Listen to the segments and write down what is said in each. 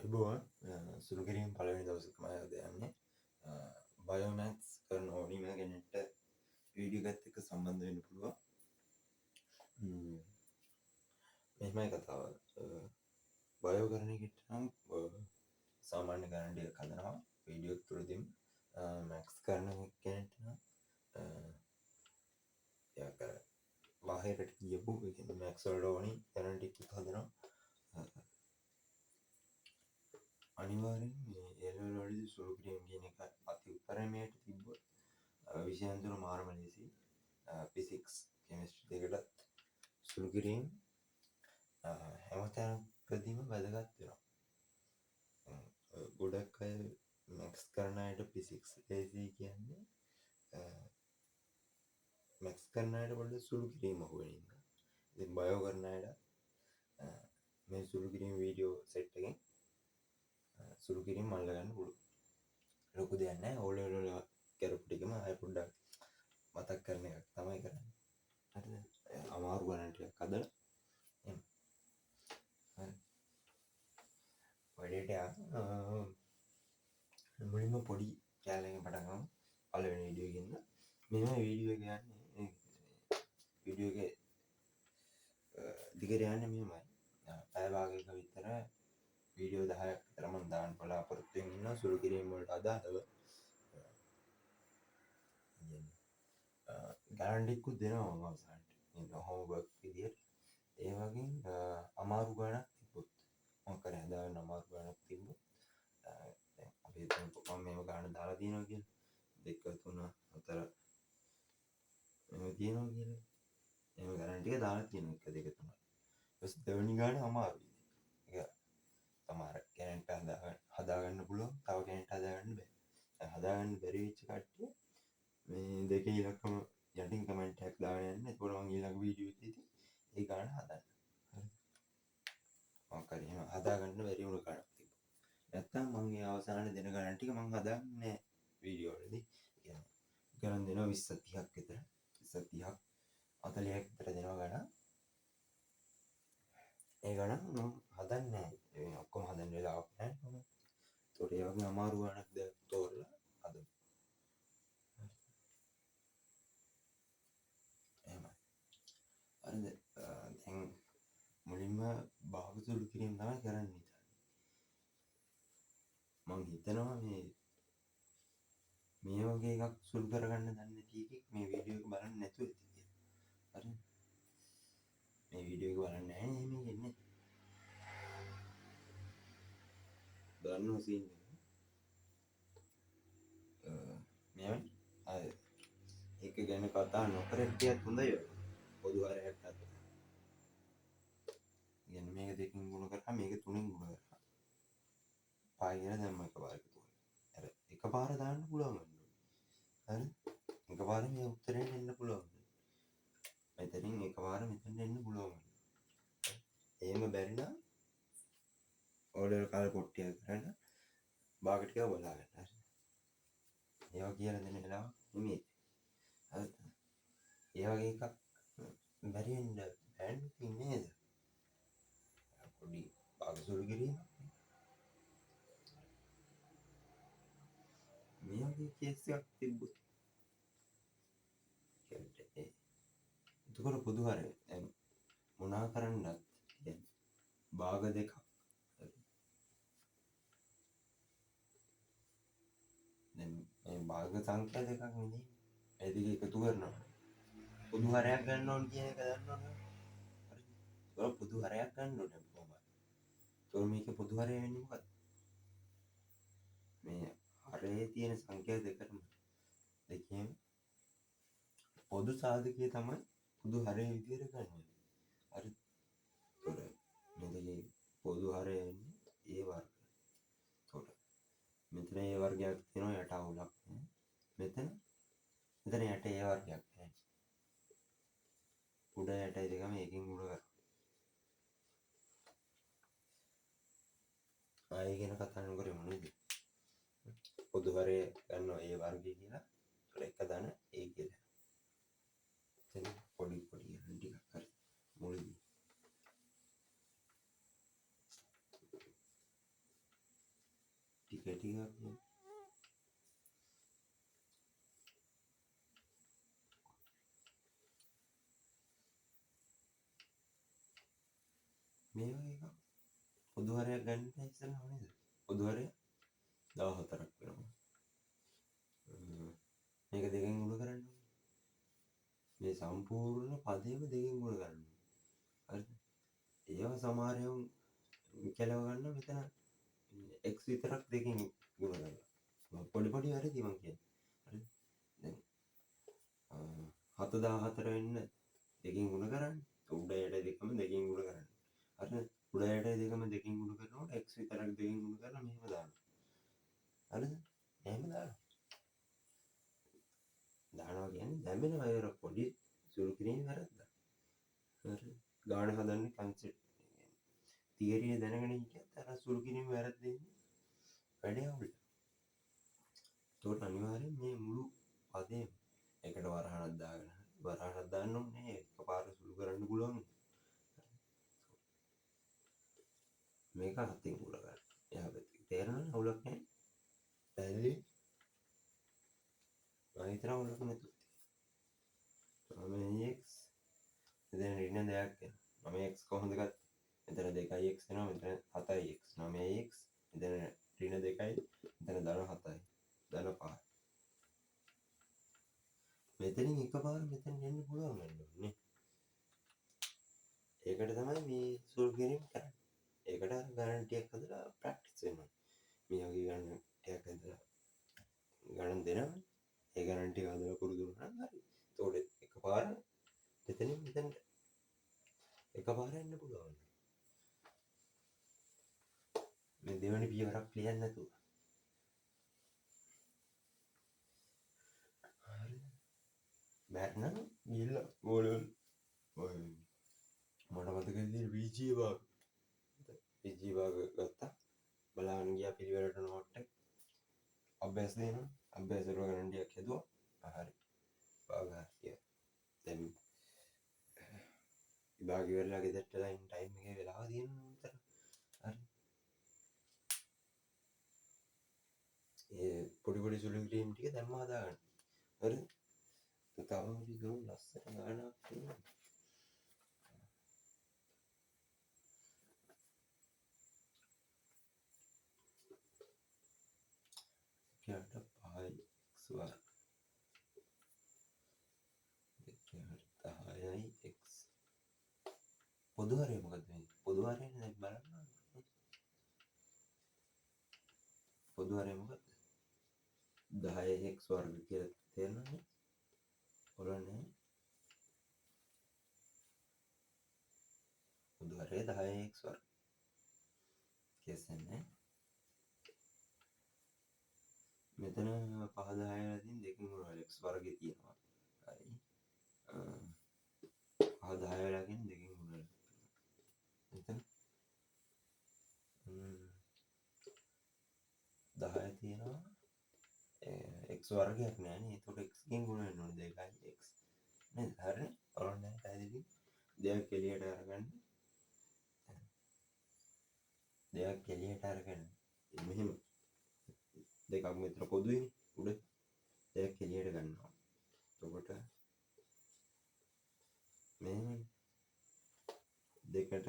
අයිබෝවන් සුළු කිරීම පළවෙනි දවසේ තමයි අද යන්නේ. බයෝමැත්ස් කරන ඕනිම කෙනෙක්ට වීඩියෝ එකත් එක්ක සම්බන්ධ වෙන්න පුළුවන්. මෙහෙමයි කතාව. බයෝ කරන එකට නම් සාමාන්‍ය ගණන් ටිකක් හදනවා වීඩියෝ එක තුලදීම. මැක්ස් කරන කෙනෙක්ට නම් එයා කර බාහිරට ගියපු ඒ කියන්නේ මැක්ස් වලට ඕනි ගණන් ටිකක් හදනවා. අනිවාර්යෙන් මේ එලෙවල් වලදී සුළු කිරීම කියන එක අති උත්තරමයට තිබ්බොත් විෂයන් තුන මාරම ලේසි. ෆිසික්ස් කෙමිස්ට්‍රි දෙකටත් සුළු කිරීම හැමතැනකදීම වැදගත් වෙනවා. ගොඩක් අය මැක්ස් කරන අයට ෆිසික්ස් ලේසි කියන්නේ මැක්ස් කරන අයට පොඩ්ඩක් සුළු කිරීම අහුවෙන නිසා. ඉතින් බයෝ කරන අයට මේ සුළු කිරීම වීඩියෝ සෙට් එකෙන් සුළු කිරීම අල්ල ගන්න පුළුවන්. ලොකු දෙයක් නැහැ. ඕ ලෙවල් වල කරපු ටිකම ආයෙ පොඩ්ඩක් මතක් කරන එකක් තමයි කරන්නේ. හරිද? අමාරු ගණන් ටිකක් හදලා එහෙම. හරි. වැඩේට මුලින්ම පොඩි කැලේකින් පටන් ගමු. පළවෙනි වීඩියෝ එකකින්. මෙන්න වීඩියෝ එක යන්නේ වීඩියෝ එකේ දිගට යන්නේ මෙහෙමයි. පැය භාගයක විතර වීඩියෝ 10ක් විතර මම දාන්න බලාපොරොත්තු වෙනවා සුළු කිරීම වලට අදාළව. ගණන් ටිකකුත් දෙනවා මම අවසානට. ඉන්න හෝම්වර්ක් විදියට. ඒ වගේ අමාරු ගණක් තිබ්බොත් මොකක් හරි හදාගන්න අමාරු ගණක් තිබ්බොත් දැන් අපි හිතමු මම මේව ගන්න දාලා තියෙනවා කියලා. 2 3 4 මේව තියෙනවා කියලා. එහෙම ගණන් ටික දාලා තියෙනවා 1 2 3. ඊට දෙවෙනි ගාන අමාරුයි. ඒක තමාර කෙනෙක්ට හදාගන්න පුළුවන්. තව කෙනෙක්ට හදාගන්න බෑ. දැන් හදාගන්න බැරි වෙච්ච කට්ටිය මේ දෙකේ ඉලක්කම යටින් කමෙන්ට් එකක් දාගෙන යන්න. එතකොට මම ඊළඟ වීඩියෝ එකේදී ඒ ගාන හදන්න. හරි. මොකක් හරි එහෙම හදාගන්න බැරි වුණ ගණක් තිබ්බා. නැත්තම් මම ඒ අවසානයේ දෙන ගණන් ටික මම හදාන්නේ වීඩියෝ වලදී. කියන්නේ ගණන් දෙනවා 20 30ක් විතර. 20 30ක් 40ක් විතර දෙනවා ගණන්. ඒ ගණන් මම හදන්නේ නැහැ. ඒ ඔක්කොම හදන්න වෙලාවක් නැහැ මම. ඒකට ඒ වගේ අමාරු ගණක් තෝරලා හදමු. එහෙමයි. හරිද? දැන් මුලින්ම භාග සුළු කිරීම තමයි කරන්න හිතන්නේ. මම හිතනවා මේ වගේ එකක් සුළු කරගන්න දන්නේ නැති එකෙක් මේ වීඩියෝ එක බලන්නේ නැතුව ඇති කියලා. හරිද? මේ වීඩියෝ එක බලන්නේ නැහැ නේ මේක ඉන්නේ. දන්නව සීන් එක. මෙවයි අය ඒක ගැන කතා නොකර හිටියත් හොඳයි. පොදු හරයක් අත. කියන්නේ මේක දෙකකින් ගුණ කරා මේක තුනෙන් ගුණ කරා. පායි කියලා දැම්ම එකපාරට තුන. අර එකපාර දාන්න පුළුවන් වෙනවා. හරි? එකපාර මේ උත්තරේ එන්න පුළුවන්. මෙතනින් එකපාර මෙතන එන්න පුළුවන්. එහෙම බැරි නම් ඕඩර් කාල පොට්ටියක් කරන්න භාග ටික බලාගන්න. හරි? ඒවා කියලා දෙන වෙලාව නෙමෙයි. හරි? ඒ වගේ එකක් බැරි වෙන්න බෑන් නේද? පොඩි භාග සුළු කිරීම. මේ වගේ කේස් එකක් තිබ්බොත් එතකොට පොදු හරය දැන් මොනා කරන්නත් කියන්නේ භාග දෙකක් දැන් මේ භාග සංඛ්‍යා දෙකක් නෙමෙයි ඒ දෙක එකතු කරනවා පොදු හරයක් ගන්න ඕන කියන එක දන්නවනේ හරිද ඒක පොදු හරයක් ගන්න ඕනේ කොහොමද ඒක මේක පොදු හරය වෙන්නේ මොකද්ද මේ හරයේ තියෙන සංඛ්‍යා දෙකම දෙකෙන් පොදු සාධකය තමයි පොදු හරය විදියට ගන්න. හරි. ඒතොර මෙතන පොදු හරය වෙන්නේ ඒ වර්ග. ඒතොර මෙතන ඒ වර්ගයක් තියෙනවා යට අවුලක් නැහැ. මෙතන යට ඒ වර්ගයක් නැහැ. උඩ යට දෙකම එකකින් උඩ කරා. ආයෙ ගැන කතා නොකරමු නේද? පොදු හරය ගන්නවා ඒ වර්ගය කියලා. ඒතොර එක දන ඒ කියලා. එතන පොඩි ටිකක් හරි මුලදී ටිකක් මේ වගේ එකක් පොදු හරයක් ගන්න ඉස්සෙල්ලා නේද? පොදු හරය 14ක් වෙනවා. මේක දෙකෙන් ගුණ කරන්න ඕනේ. මේ සම්පූර්ණ පදේම දෙකෙන් ගුණ කරන්න ඕනේ. හරිද? ඒව සමහරයන් කෙලව ගන්න මෙතන x විතරක් දෙකෙන් ගුණ කරලා. පොඩි පොඩි වැරදි මං කියන්නේ. හරිද? දැන් 7004 වෙන්න දෙකෙන් ගුණ කරන්නේ. උඩ යට දෙකම දෙකෙන් ගුණ කරන්නේ. හරිද? උඩ යට දෙකම දෙකෙන් ගුණ කරනකොට x විතරක් දෙකෙන් ගුණ කරලා මෙහෙම දානවා. හරිද? එහෙම දානවා කියන්නේ දැම්මෙනවා ඒක පොඩි සුළු කිරීම වැරද්දක්. හරි. ගාණ හදන්නේ කන්සෙප්ට් තියරිය දැනගෙන හිටියත් අර සුළු කිරීම වැරද්දෙන්නේ වැඩේ අවුල්. ඒකට අනිවාර්යෙන් මේ මුළු පදේම එකට වරහණක් දාගෙන වරහණක් දාන්න ඕනේ එකපාර සුළු කරන්න පුළුවන්. මේක අතින් උල ගන්න. එහා පැත්තේ තේරෙනවද අවුලක් නැහැ. පැහැදිලි? මම හිතනවා අවුලක් නැතුව. මම x දැන් ඍණ දෙයක් වෙනවා. මම x කොහොමද ගත්තේ? මෙතන 2x වෙනවා මෙතන 7x 9x මෙතන ඍණ 2යි මෙතන ධන 7යි ධන 5යි මෙතනින් එකපාර මෙතන යන්න පුළුවන් වෙන්නේ ඒකට තමයි මේ සෝල්ව් කිරීම කරන්නේ ඒකට අර ගණන් ටිකක් හදලා ප්‍රැක්ටිස් වෙනවා මේ වගේ ගණන් ටිකක් හදලා ගණන් දෙනවා ඒ ගණන් ටික හදලා පුරුදු වුණා නම් හරි ඒතකොට එකපාර මෙතනින් මෙතනට එකපාර යන්න පුළුවන් මේ දෙවෙනි පියවරක් ලියන්න නැතුව හරි බැරනම් ගිහිල්ලා ඕලෙවල් ඔය මට මතක විදිහට PG භාග ගත්තා බලන්න ගියා පිළිවෙලට නෝට් එක අභ්‍යාස දෙනවා අභ්‍යාස වල ගණන් ටිකක් හදුවා හරි භාග හරිය දැන් විභාග ඉවරලා ගෙදරට ටයිම් එකේ වෙලාව තියෙනවා උතර හරි ඒ පොඩි පොඩි සුළු කිරීම් ටික දැම්ම හදාගන්න හරි තව විදිහම ලස්සන ගානක් තියෙනවා යට 5x වර්ග දෙකකට 10x පොදු හරය මොකද්ද මේ පොදු හරයනේ දැන් බලන්න පොදු හරය මොකද්ද 10x වර්ග කියලා තේරෙනවද බලන්න පොදු හරය 10x වර්ග කියන්නේ මෙතන 5 10 වලින් දෙකකින් ගුණ x වර්ගය තියෙනවා හරි 5 10 වලින් දෙකකින් ගුණ මෙතන 10 තියෙනවා x වර්ගයක් නෑනේ ඒකට x ගෙන් ගුණ වෙන්න ඕනේ 2x නේද හරිනේ බලන්න පැහැදිලි දෙයක් එළියට අරගන්න දෙයක් එළියට අරගෙන මෙහෙම දෙකක් මෙතන පොදුයිනේ උඩ දෙයක් එළියට ගන්නවා එතකොට මේ දෙකට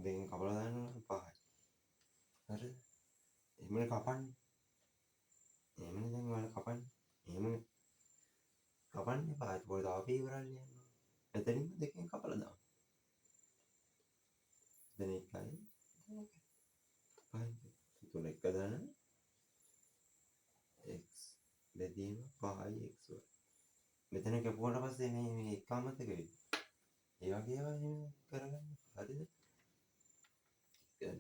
දෙකෙන් කපලා දානවා 5යි හරිද එහෙමනේ කපන්නේ එහෙමනේ දැන් ඔයාලා කපන්නේ එහෙමනේ කපන්නේ 5යි පොඩි තව පීවරක් ලියන්න එතනින්ම දෙකෙන් කපලා දාන්න දැන් 1යි 5යි තුන එක දාන x බෙදීම 5x මෙතන කැපුවට පස්සේ මේ එක අමතක වෙයි. ඒ වගේ ඒවා එහෙම කරගන්න. හරිද? දැන්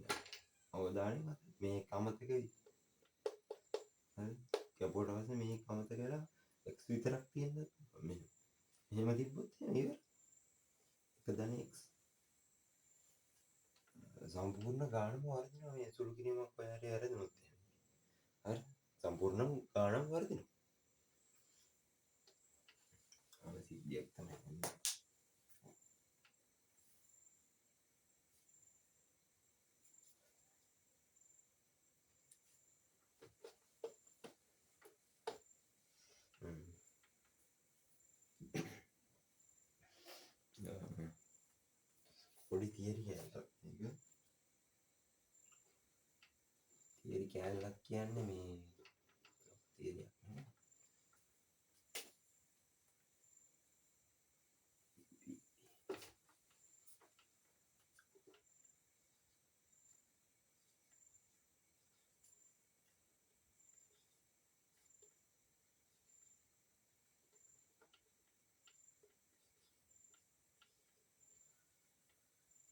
අවදානෙ මේ එක අමතක වෙයි. හරි? කැපුවට පස්සේ මේ එක අමතක වෙලා x විතරක් තියෙනවා. මෙහෙම තිබ්බොත් එහෙම එක දන x සම්පූර්ණ ගානම වර්ධිනවා මේ සුළු කිරීමක් ඔයාලට වැරදුනොත් එහෙම. හරි? සම්පූර්ණ ගානම වර්ධිනවා. සිද්ධියක් තමයි තියරි කෑල්ලක් මේක. තියරි කෑල්ලක් කියන්නේ මේ තියරියක් නේ.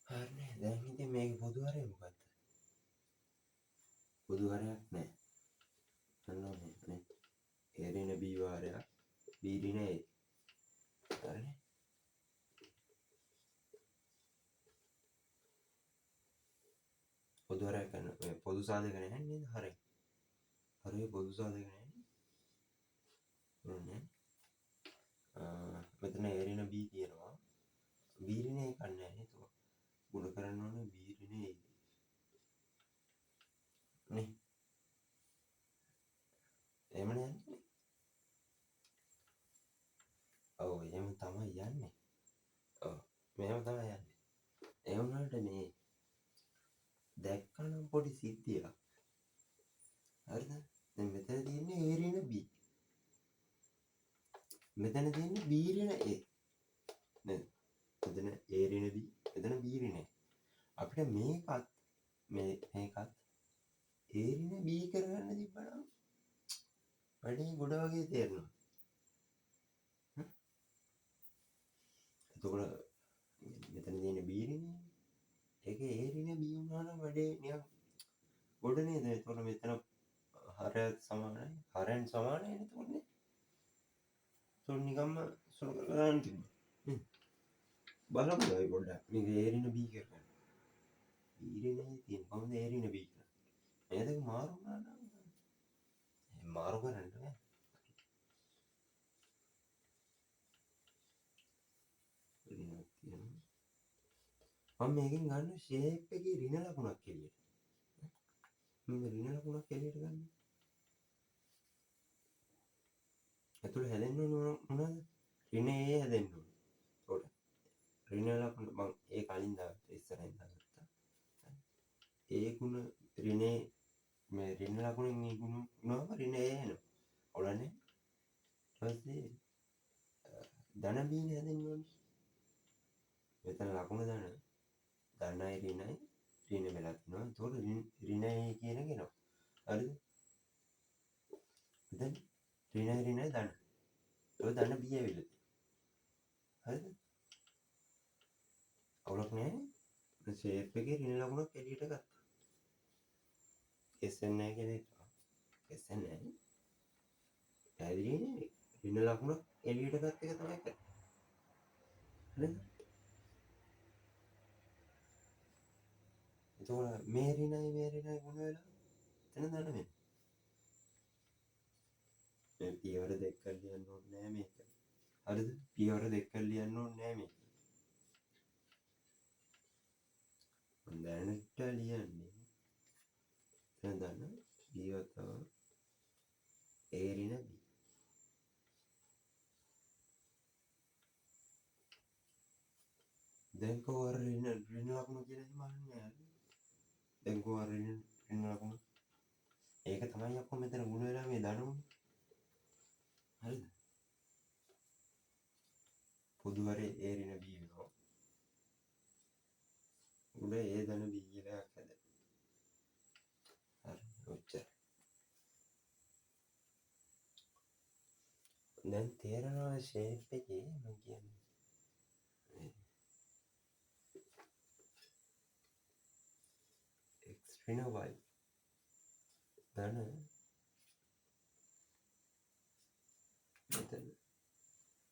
හරිනේ. දැන් ඉතින් මේක පොදු හරය මොකද්ද? පොදු හරයක් නැහැ. අන්න නේ. එරින B වාරයක් බීරින A. හරිනේ. පොදු හරයක් ගන්න. මේ පොදු සාධක නැහැ නේද? හරය. හරිය පොදු සාධක නැහැ. මෙතන එරින B තියෙනවා. බීරින A කන්නේ නැහැ නේද? ගුණ කරන්න ඕනේ බීරින A. නේ. එහෙම නෑනේ. ඔව් එහෙම තමයි යන්නේ. ඔව් මෙහෙම තමයි යන්නේ. ඒ වුණාට මේ දැක්කනම් පොඩි සිද්ධියක්. හරිද? දැන් මෙතන තියෙන්නේ A ඍණ B. මෙතන තියෙන්නේ B ඍණ A. නේද? මෙතන A ඍණ B, මෙතන B ඍණ A. අපිට මේකත් A ඍණ B කරගන්න තිබ්බනම් වැඩේ ගොඩ වගේ තේරෙනවා. එතකොට මෙතන තියෙන B ඍණ ඒකේ A ඍණ B වුණා නම් වැඩේ නිකන් ගොඩ නේද? එතකොට මෙතන හරයත් සමානයි. හරයන් සමානයි එතකොටනේ. ඒතකොට නිකම්ම සුළු කරලා ගන්න තිබ්බා. බලමු අපි පොඩ්ඩක්. මේක A ඍණ B කරගන්න. B ඍණේ තියෙන කොහොමද A ඍණ B කරන්නේ? මේ දෙක මාරු වුණා නම් මාරු කරන්න බෑ. මම මේකෙන් ගන්න ෂේප් එකේ ඍණ ලකුණක් එළියට. මම ඍණ ලකුණක් එළියට ගන්න. ඇතුළේ හැදෙන්න ඕන මොනවද? ඍණ A හැදෙන්න ඕන. ඒකට ඍණ ලකුණ මම ඒ කලින් දාගත්තා ඉස්සරහින් දාගත්තා. ඒ ගුණ ඍණේ මේ ඍණ ලකුණෙන් මේ ගුණ වුණාම ඍණ A එනවා. ඔලන්නේ. ඊට පස්සේ ධන B නේ හැදෙන්න ඕනේ. මෙතන ලකුණ ධනයි ඍණයි ඍණ වෙලා තිනවා. ඒතකොට ඍණ A කියන එක එනවා. හරිද? දැන් ඍණයි ධන. ඒක ධන B ඇවිල්ලා. හරිද? අවුලක් නැහැ. ෂේප් එකේ ඍණ ලකුණක් එළියට ගත්තා. කෙස්සෙන්නේ නැහැ කියලා හිතුවා. කෙස්සෙන්නේ නැහැ. පැහැදිලිනේ. ඍණ ලකුණක් එළියට ගත්ත එක තමයි කරන්නේ. හරිද? එතකොට මේ ඍණයි ගුණ වෙලා එතන ධන වෙනවා. මේ පියවර දෙක ලියන්න ඕනේ නැහැ මේක. හරිද? පියවර දෙක ලියන්න ඕනේ නැහැ මේක. මම දැනට ලියන්නේ එතන ධන B වතාව A ඍණ B. දැන් කොහොර ඍණ ලකුණ කියලා හිමන්නේ නැහැ. දැන් කොහොර ඍණ ලකුණ ඒක තමයි අපෝ මෙතන ගුණ වෙලා මේ ධන උනේ. හරිද? පොදු හරේ A ඍණ B වෙනවා. උඩ A ධන B කියලා එකක් හැදෙනවා. හරි ඔච්චර. දැන් තේරෙනවා ෂේප් එකේ මම කියන්නේ x ඍණ y ධන මෙතන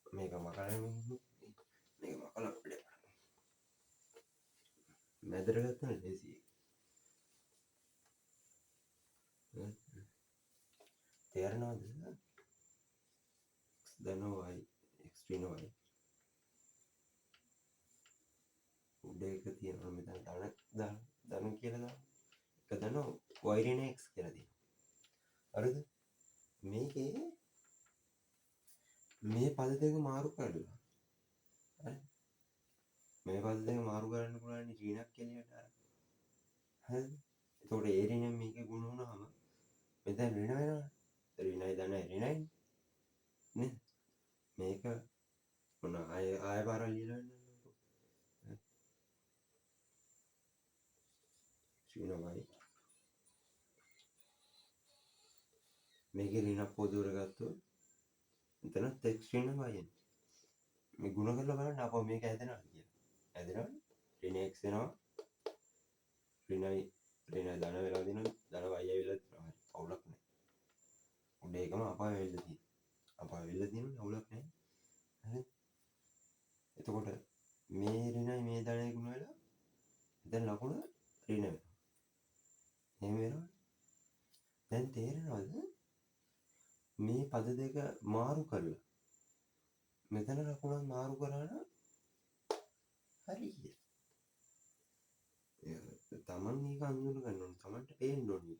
මේක මකලා මේක මකලා අපිට මැදට ගත්තම ලේසියි. තේරෙනවද? x ධන y x ඍණ y උඩ එක තියෙනවා මෙතන ධන කියලා දාන්න. එක ධන y ඍණ x කියලා තියෙනවා. හරිද? මේකේ මේ පද දෙක මාරු කරලා හරි මේ පද දෙක මාරු කරන්න පුළුවන් රිනක් එළියට අරන්. හරිද? එතකොට ඒ රින මේකේ ගුණ වුණාම මෙතන රින වෙනවා. රිනයි ධනයි රිනයි නේ. මේක මොන ආය පාරක් ලියලා වෙනවද? ශ්‍රීනවයි මේකේ රිනක් පොදුවර ගත්තොත් එතනත් එක් ශ්‍රීනවයි එන්නේ. මේ ගුණ කරලා බලන්න අපෝ මේක හැදෙනවද කියලා. හැදෙනවනේ. රින x වෙනවා. රිනයි ධන වෙලා දිනවා. ධන y වෙලා දිනවා. හරි. අවුලක් නැහැ. උඩ ඒකම අපාය වෙලා තියෙනවා. අපාය වෙලා තියෙනවා අවුලක් නැහැ. හරි. එතකොට මේ රිනයි මේ ධනයි ගුණ වෙලා දැන් ලකුණ රින වෙනවා. එහෙම වෙනවනේ. දැන් තේරෙනවද? මේ පද දෙක මාරු කරලා මෙතන ලකුණක් මාරු කරා නම් හරි කියලා. තමන් මේක අඳුන ගන්න ඕනේ. තමන්ට පේන්න ඕනේ.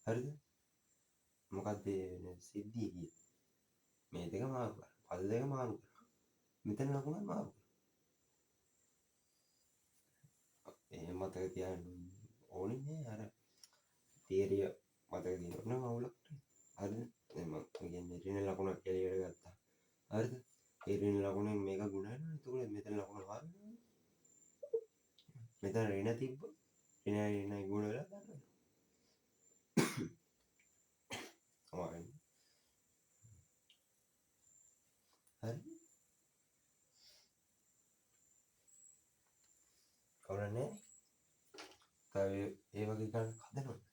හරිද? මොකක්ද සිද්ධිය කියේ? මේ දෙක මාරු කරා. පද දෙක මාරු කරා. මෙතන ලකුණක් මාරු කරා. එහෙම මතක තියාගන්න ඕනේ නේ. අර තීරිය මතක තියෙනවනේ අවුලක්. හරිද? දැන් මම කියන්නේ රින ලකුණක් එළියට ගත්තා. හරිද? ඒ රින ලකුණෙන් මේක ගුණ වෙනවා. එතකොට මෙතන ලකුණ මාරු වෙනවා. මෙතන රින තිබ්බොත් රිනයි ගුණ වෙලා ගන්නවා. සමාවෙන්න. හරි. කවුරුනේ? තව ඒ වගේ ගන්න හදනවද?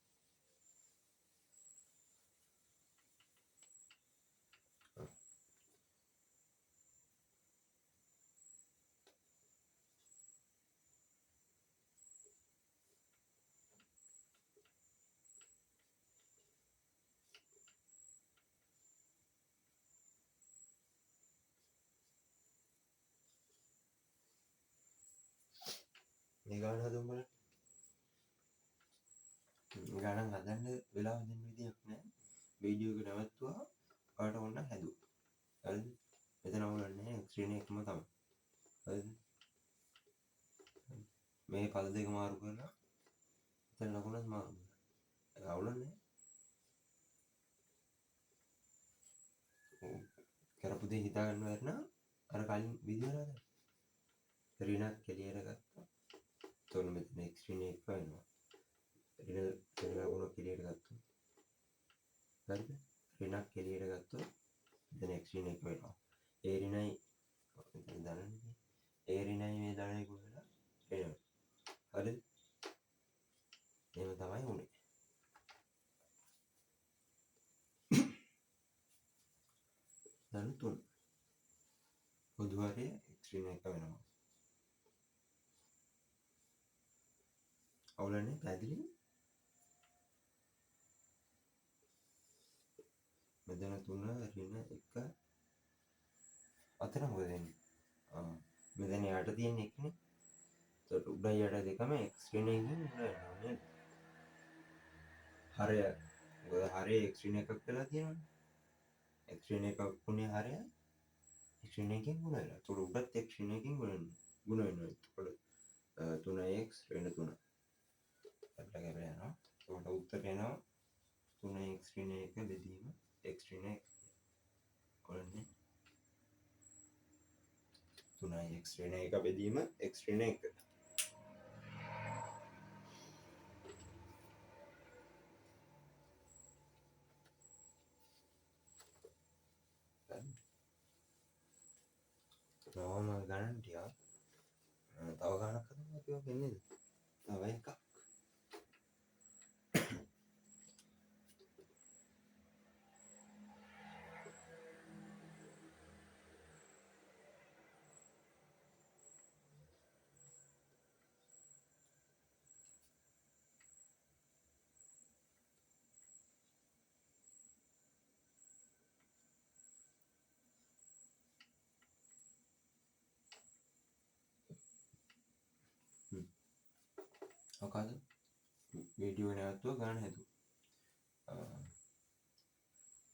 මේ ගාන හදමු බලන්න. ගානක් හදන්න වෙලාව දෙන්න විදියක් නැහැ. වීඩියෝ එක නවත්තුවා ඔයාලට ඕන හැදුවා. හරිද? මෙතන අවුලක් නැහැ. ස්ක්‍රීන් එකම තමයි. හරිද? මේ පද දෙක මාරු කරලා මෙතන ලකුණක් මාරු කරලා. ඒක අවුලක් නැහැ. කරපු දේ හිතා ගන්න බැරි නම් අර කලින් විදියට හදන්න. රිනක් එළියට ගත්තා. එතකොට මෙතන ස්ක්‍රීන් එක වෙනවා. රින ලකුණක් එළියට ගත්තා. හරිද? රිනක් එළියට ගත්තොත් මෙතන ස්ක්‍රීන් එක වෙනවා. ඒ රිනයි මෙතන ධනනේ. ඒ රිනයි මේ ධනයි ගුණ වෙලා එනවා. හරිද? එහෙම තමයි උනේ. ධන 3 පොදු හරය ස්ක්‍රීන් එක වෙනවා. අවුලන්නේ පැහැදිලි? මෙතන 3 රින 1 අතන මොකද වෙන්නේ? මෙතන යට තියෙන එකනේ. ඒකට උඩයි යට දෙකම ස්ක්‍රීන් එකකින් උඩ යනවා නේද? හරය මොකද හරය ස්ක්‍රීන් එකක් වෙලා තියෙනවනේ. ස්ක්‍රීන් එකක් උනේ හරය ස්ක්‍රීන් එකකින් ගුණ වෙලා. ඒකට උඩත් ස්ක්‍රීන් එකකින් ගුණ වෙනවා. ඒකට 3x රින 3 අපිට යනවා. ඒකට උත්තරේ එනවා 3x රින 1 බෙදීම x රින 1. කොහොමද? 3x රින 1 බෙදීම x රින 1. නෝම ගණන් ටික තව ගණක් හදන්න අපි ඔක වෙන්නේද? තව එකක්. මොකද වීඩියෝ නැවතුව ගන්න හැදුවා.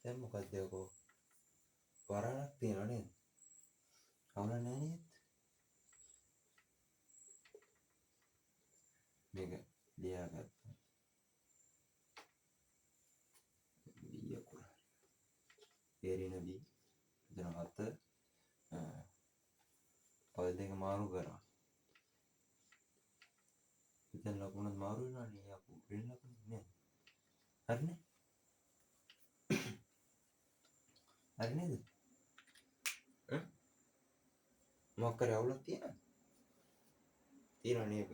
දැන් මොකක්ද යකෝ වරණක් තියෙනවා නේද? අවුල නැහැ නේද? ඒරින B එතන 7 පද දෙක මාරු කරා. එතන ලකුණත් මාරු වෙනවානේ අපු වෙන ලකුණක් නෑ. හරිනේ? හරි නේද? මොකක් කරේ අවුලක් තියෙනවද? තියෙනව නේද?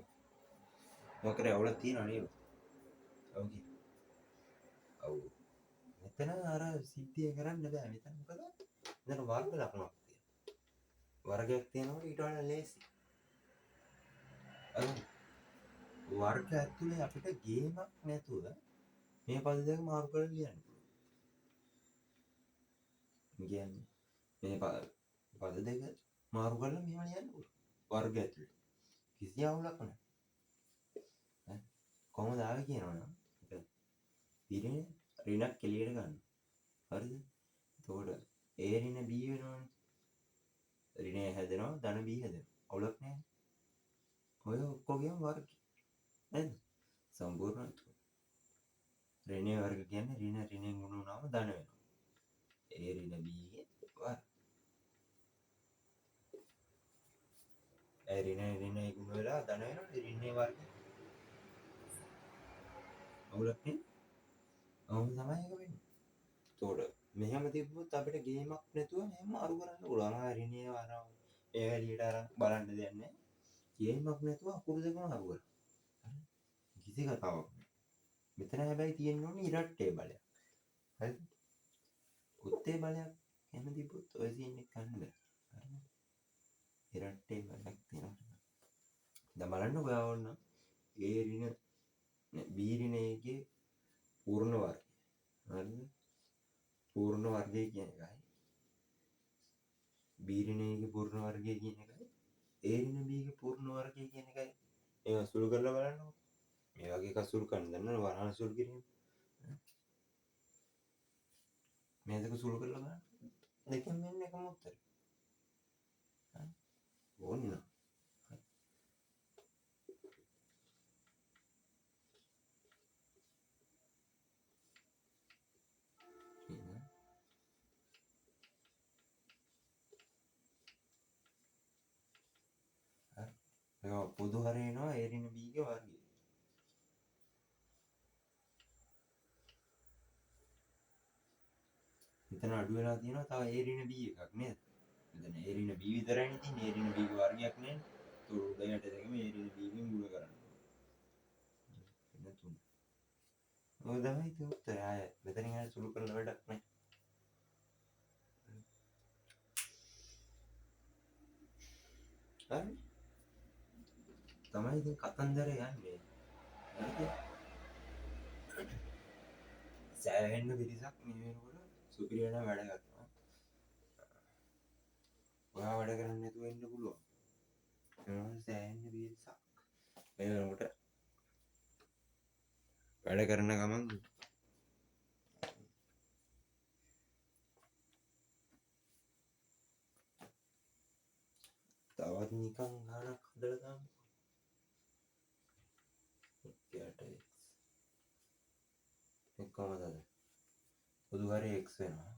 මොකක් කරේ අවුලක් තියෙනව නේද? ඔව් කි. ඔව්. මෙතන අර සිද්ධිය කරන්න බෑ. මෙතන මොකද? මෙතන වර්ග ලකුණක් තියෙනවා. වර්ගයක් තියෙනකොට ඊට වඩා ලේසි. වර්ග ඇතුලේ අපිට ගේමක් නැතුව මේ පද දෙක මාරු කරලා ලියන්න පුළුවන්. කියන්නේ මේ පද දෙක මාරු කරලා මෙහෙම ලියන්න පුළුවන්. වර්ග ඇතුලේ. කිසි අවුලක් නැහැ. කොහොමද ආවේ කියනවනම් ඉරේ ඍණක් එළියට ගන්න. හරිද? එතකොට A ඍණ B වෙනවනේ. ඍණය හැදෙනවා ධන B හැදෙනවා. අවුලක් නැහැ. ඔය ඔක්කොගේම වර්ග. නේද? සම්පූර්ණ ඍණයේ වර්ග කියන්නේ ඍණයෙන් ගුණ වුණාම ධන වෙනවා. A ඍණ B ගේ වර්ග. ඍණයේ ගුණ වෙලා ධන වෙනවා ඍණයේ වර්ග. අවුලක් නේ? අවුල තමයි ඒක වෙන්නේ. එතකොට මෙහෙම තිබ්බොත් අපිට ගේමක් නැතුව මෙහෙම අරු කරන්න පුළුවන්. ඍණයේ වරම ඒ එළියට අරන් බලන්න දෙයක් නැහැ. ගේමක් නැතුව අකුරු දෙකම අරු කරා. හරි? කිසි කතාවක් නැහැ. මෙතන හැබැයි තියෙන්න ඕනේ ඉරට්ටේ බලයක්. හරිද? උත්තේ බලයක් එහෙම තිබ්බොත් ඔය සීන් එක ගන්න බෑ. හරිද? ඉරට්ටේ බලයක් තියෙනවා. දැන් බලන්න ඔයා ඕන A ඍණ B ඍණයේ පූර්ණ වර්ගය. හරිද? පූර්ණ වර්ගය කියන එකයි B ඍණයේ පූර්ණ වර්ගය කියන එකයි A ඍණ B ගේ පූර්ණ වර්ගය කියන එකයි ඒක සුළු කරලා බලන්නකො. මේ වගේ එකක් සුළු කරන්න දන්නවනේ වරහන් සුළු කිරීම. මේ දෙක සුළු කරලා බලන්න. දෙකෙන් මෙන්න එකම උත්තරේ. හරි. ඕන්න. පොදු හරය එනවා A ඍණ B ගේ වර්ගය. මෙතන අඩු වෙලා තියෙනවා තව A ඍණ B එකක් නේද? මෙතන A ඍණ B විතරයිනේ තියෙන්නේ. A ඍණ B ගේ වර්ගයක් නෑනේ. ඒක උඩ යට දෙකම A ඍණ B ගෙන් ගුණ කරන්න ඕනේ. එන්න තුන. ඔය තමයි ඉතින් උත්තරය. ආය මෙතනින් ආය සුළු කරලා වැඩක් නෑ. හරි? තමයි ඉතින් කතන්දරය යන්නේ. හරිද? සෑහෙන්න පිරිසක් මේ වෙනකොට සුපිරියන වැඩ කරනවා. ඔයා වැඩ කරන්නේ නැතුව ඉන්න පුළුවන්. සෑහෙන්න පිරිසක් මේ වෙනකොට වැඩ කරන ගමන් තවත් නිකන් ගානක් හදලා දාමු. කොහමද? පොදු හරය x වෙනවා.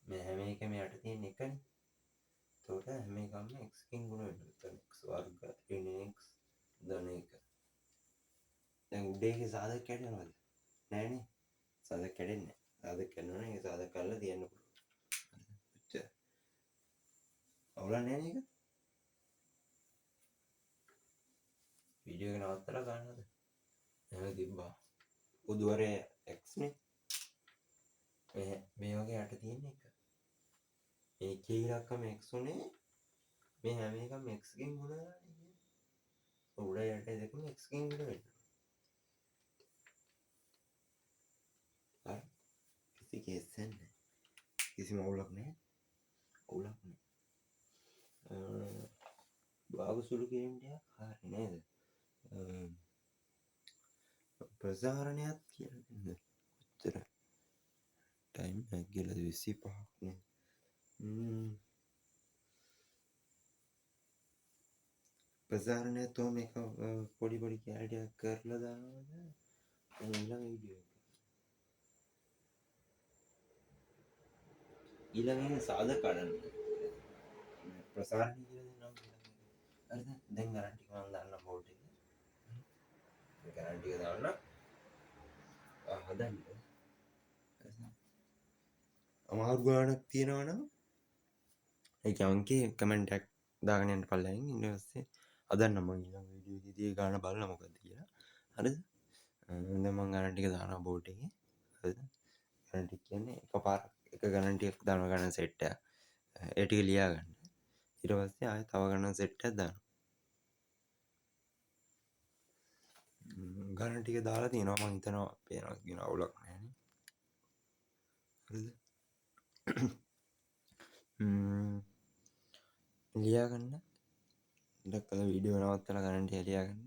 මේ හැම එකම යට තියෙන එකනේ. එතකොට හැම එකම x කින් ගුණ වෙනවා. එතන x වර්ග ඍණ x ධන 1. දැන් උඩේගේ සාධක කැඩෙනවද? නෑනේ. සාධක කැඩෙන්නේ නෑ. සාධක කැඩෙනවා නම් ඒ සාධක කරලා තියන්න පුළුවන්. එච්චර. අවුලක් නෑ නේද? වීඩියෝ එක නවත්තලා ගන්නද? එහෙම තිබ්බා. පොදු හරය x නේ. මේ වගේ යට තියෙන එක. මේ k ඉලක්කම x උනේ මේ හැම එකම x ගෙන් ගුණ කරලා නේ. උඩ යට දෙකම x ගෙන් ගුණ වෙනවා. හරි. කිසි කේස් නැහැ. කිසිම අවුලක් නැහැ. අවුලක් නැහැ. භාග සුළු කිරීම ටිකක් හරි නේද? ප්‍රසාරණයක් කියලා දෙන්න. කොච්චර ටයිම් එකක් ගිහලා 25ක් නේ. ප්‍රසාරණය තෝ මේක පොඩි පොඩි කැලටියක් කරලා දානවද? ඊළඟ වීඩියෝ එක. ඊළඟ සාධ කඩන්න ප්‍රසාරණය කියලා දෙනවා. හරිද? දැන් ගණන් ටික මම දාන්න බෝඩ් එකේ. ගණන් ටික දාන්න හදන්න. අමාරු ගානක් තියෙනවා නම් ඒක අංකේ කමෙන්ට් එකක් දාගෙන යන්න පල්ලෙන්. ඊට පස්සේ හදන්න මම ඊළඟ වීඩියෝ එකේදී ගාන බලන්න මොකද කියලා. හරිද? දැන් මම ගණන් ටික දානවා බෝඩ් එකේ. හරිද? ගණන් ටික කියන්නේ එකපාරක් එක ගණන් ටිකක් දාන ගණන් සෙට් එකක්. ඒ ටික ලියා ගන්න. ඊට පස්සේ ආයෙ තව ගණන් සෙට් එකක් දානවා. ගණන් ටික දාලා තියෙනවා මම හිතනවා පේනවා කියන අවුලක් නැහැ නේ. හරිද? ලියා ගන්න. දැක්කද වීඩියෝ නවත්තලා ගණන් ටික ලියා ගන්න.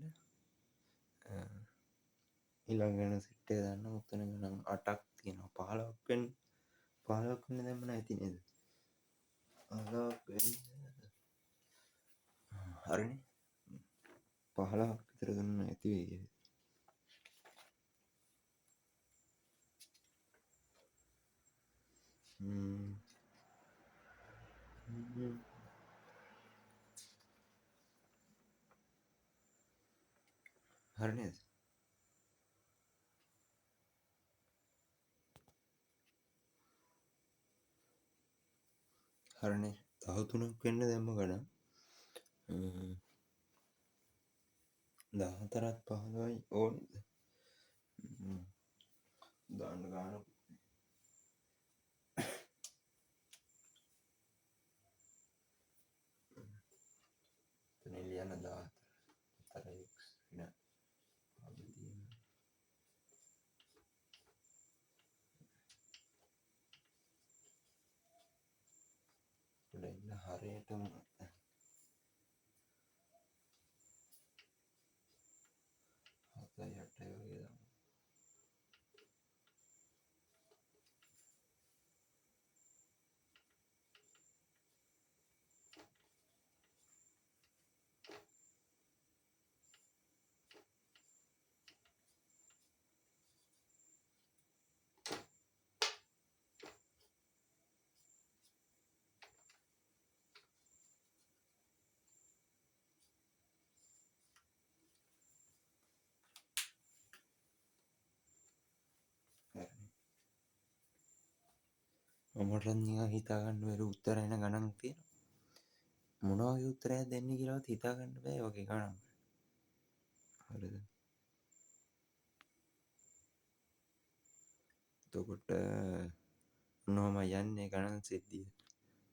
ඊළඟ ගණන් සෙට් එක දාන්න. උතන ගණන් 8ක් තියෙනවා. 15ක් වෙන්නේ. 15ක් වෙන්නේ දැම්ම නැති නේද? 15ක් වෙන්නේ. හරිනේ. 15ක් විතර දුන්න නැති වෙයි. හරි නේද? හරිනේ. 13ක් වෙන්න දැම්ම ගණන් 14ත් 15යි ඕනේද? දාන්න ගාන එතන ලියන්න 14 x විනා ඉන්න හරියටම 7යි 8යි වගේ දාන්න. මට නිකන් හිතා ගන්න බැරි උත්තර එන ගණන් තියෙනවා. මොනවා වගේ උත්තරයක් දෙන්නේ කියලාවත් හිතා ගන්න බෑ ඒ වගේ ගණන්. හරිද? එතකොට මොනවම යන්නේ ගණන් සිද්ධිය.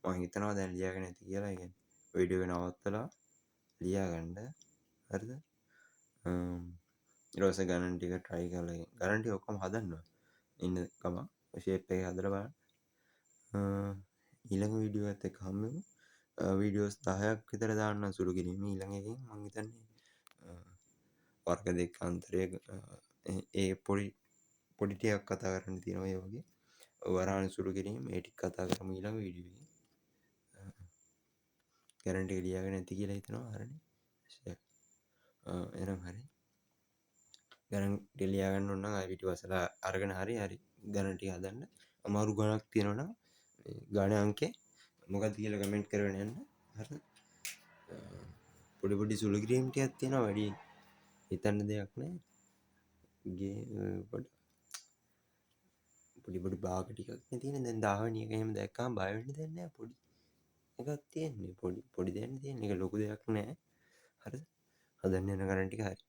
මම හිතනවා දැන් ලියාගෙන ඇති කියලා. ඒ කියන්නේ වීඩියෝ එක නවත්තලා ලියා ගන්න. හරිද? ඊට පස්සේ ගණන් ටික try කරලා ගණන් ටික ඔක්කොම හදන්න ඉන්න ගමන් shape එක හදලා බලන්න. ඊළඟ වීඩියෝ එකත් එක්ක හම්බෙමු. වීඩියෝස් 10ක් විතර දාන්න සුළු කිරීම. ඊළඟ එකෙන් මම හිතන්නේ වර්ග දෙක අන්තරය ඒ පොඩි ටිකක් කතා කරන්න තියෙනවා. ඒ වගේ වරහන් සුළු කිරීම ඒ ටික කතා කරමු ඊළඟ වීඩියෝ එකේ. ගණන් ටික ලියාගෙන ඇති කියලා හිතනවා. හරිනේ. එහෙනම් හරි. ගණන් ටික ලියා ගන්න ඕන නම් ආයෙ පිටිපස්සට අරගෙන හරි ගණන් ටික හදන්න. අමාරු ගණනක් තියෙනවා නම් ගාන අංකේ මොකක්ද කියලා කමෙන්ට් කරගෙන යන්න. හරිද? පොඩි සුළු කිරීම් ටිකක් තියෙනවා. වැඩි හිතන්න දෙයක් නැහැ. පොඩි භාග ටිකක් නේ තියෙන්නේ. දැන් 10 වෙනි එක එහෙම දැක්කම බය වෙන්න දෙයක් නැහැ. පොඩි එකක් තියෙන්නේ. පොඩි දෙයක් තියෙන්නේ. ඒක ලොකු දෙයක් නැහැ. හරිද? හදන්න යන ගණන් ටික හරි.